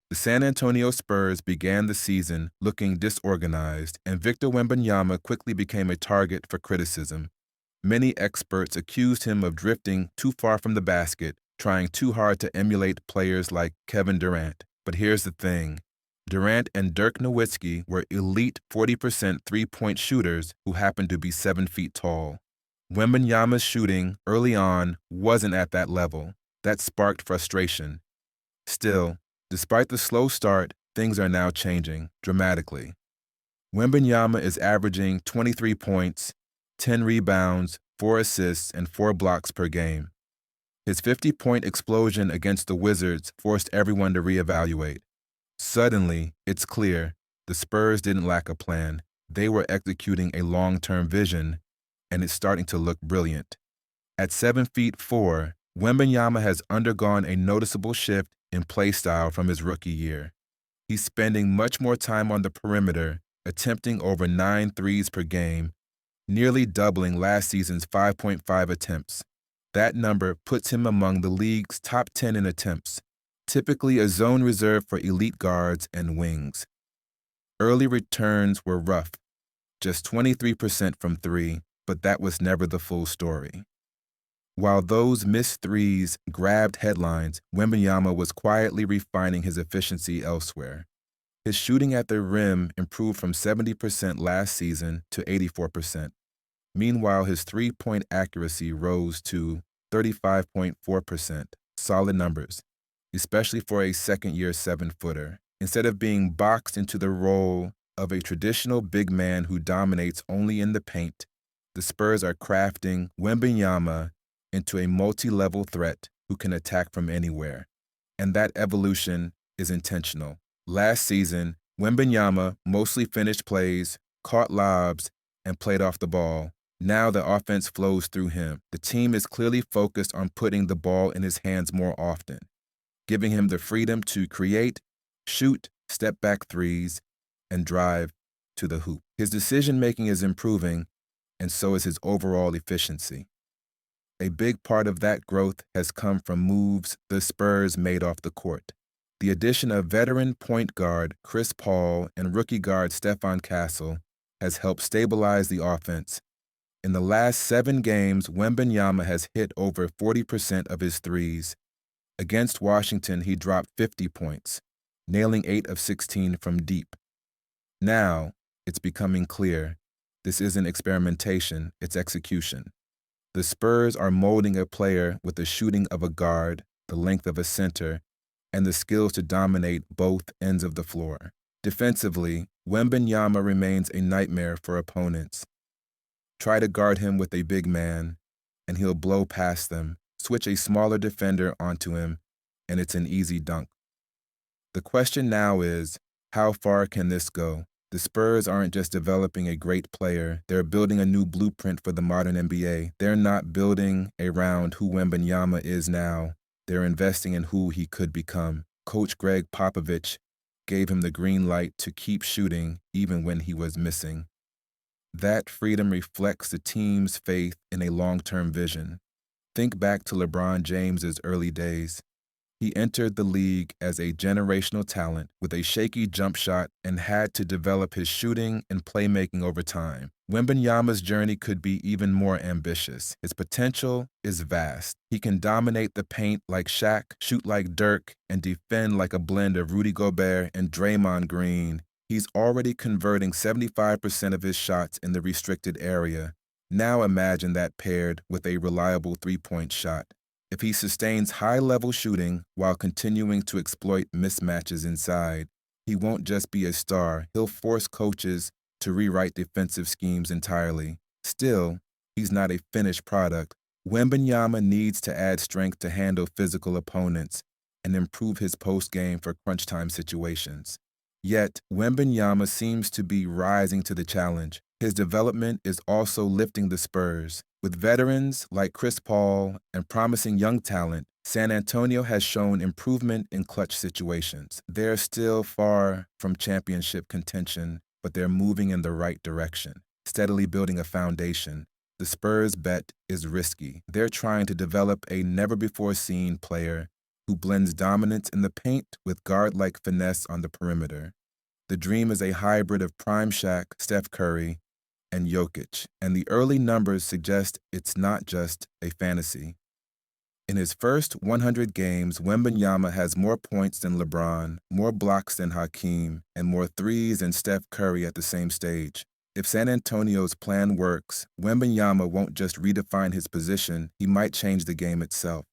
The San Antonio Spurs began the season looking disorganized, and Victor Wembanyama quickly became a target for criticism. Many experts accused him of drifting too far from the basket, trying too hard to emulate players like Kevin Durant. But here's the thing. Durant and Dirk Nowitzki were elite 40% three-point shooters who happened to be 7 feet tall. Wembanyama's shooting early on wasn't at that level. That sparked frustration. Still, despite the slow start, things are now changing dramatically. Wembanyama is averaging 23 points, 10 rebounds, 4 assists, and 4 blocks per game. His 50-point explosion against the Wizards forced everyone to reevaluate. Suddenly, it's clear the Spurs didn't lack a plan. They were executing a long-term vision, and it's starting to look brilliant. At 7 feet 4, Wembanyama has undergone a noticeable shift in play style from his rookie year. He's spending much more time on the perimeter, attempting over 9 threes per game, nearly doubling last season's 5.5 attempts. That number puts him among the league's top 10 in attempts, typically a zone reserved for elite guards and wings. Early returns were rough, just 23% from 3, but that was never the full story. While those missed threes grabbed headlines, Wembanyama was quietly refining his efficiency elsewhere. His shooting at the rim improved from 70% last season to 84%. Meanwhile, his three-point accuracy rose to 35.4%. Solid numbers, especially for a second-year 7-footer. Instead of being boxed into the role of a traditional big man who dominates only in the paint, the Spurs are crafting Wembanyama into a multi-level threat who can attack from anywhere. And that evolution is intentional. Last season, Wembanyama mostly finished plays, caught lobs, and played off the ball. Now the offense flows through him. The team is clearly focused on putting the ball in his hands more often, giving him the freedom to create, shoot, step-back threes, and drive to the hoop. His decision-making is improving, and so is his overall efficiency. A big part of that growth has come from moves the Spurs made off the court. The addition of veteran point guard Chris Paul and rookie guard Stephon Castle has helped stabilize the offense. In the last 7 games, Wembanyama has hit over 40% of his threes. Against Washington, he dropped 50 points, nailing 8 of 16 from deep. Now, it's becoming clear, this isn't experimentation, it's execution. The Spurs are molding a player with the shooting of a guard, the length of a center, and the skills to dominate both ends of the floor. Defensively, Wembanyama remains a nightmare for opponents. Try to guard him with a big man, and he'll blow past them. Switch a smaller defender onto him, and it's an easy dunk. The question now is, how far can this go? The Spurs aren't just developing a great player, they're building a new blueprint for the modern NBA. They're not building around who Wembanyama is now, they're investing in who he could become. Coach Gregg Popovich gave him the green light to keep shooting even when he was missing. That freedom reflects the team's faith in a long-term vision. Think back to LeBron James's early days. He entered the league as a generational talent with a shaky jump shot and had to develop his shooting and playmaking over time. Wembanyama's journey could be even more ambitious. His potential is vast. He can dominate the paint like Shaq, shoot like Dirk, and defend like a blend of Rudy Gobert and Draymond Green. He's already converting 75% of his shots in the restricted area. Now imagine that paired with a reliable three-point shot. If he sustains high-level shooting while continuing to exploit mismatches inside, he won't just be a star, he'll force coaches to rewrite defensive schemes entirely. Still, he's not a finished product. Wembanyama needs to add strength to handle physical opponents and improve his post-game for crunch-time situations. Yet, Wembanyama seems to be rising to the challenge. His development is also lifting the Spurs. With veterans like Chris Paul and promising young talent, San Antonio has shown improvement in clutch situations. They're still far from championship contention, but they're moving in the right direction, steadily building a foundation. The Spurs' bet is risky. They're trying to develop a never-before-seen player who blends dominance in the paint with guard-like finesse on the perimeter. The dream is a hybrid of prime Shaq, Steph Curry, and Jokic, and the early numbers suggest it's not just a fantasy. In his first 100 games, Wembanyama has more points than LeBron, more blocks than Hakeem, and more threes than Steph Curry at the same stage. If San Antonio's plan works, Wembanyama won't just redefine his position, he might change the game itself.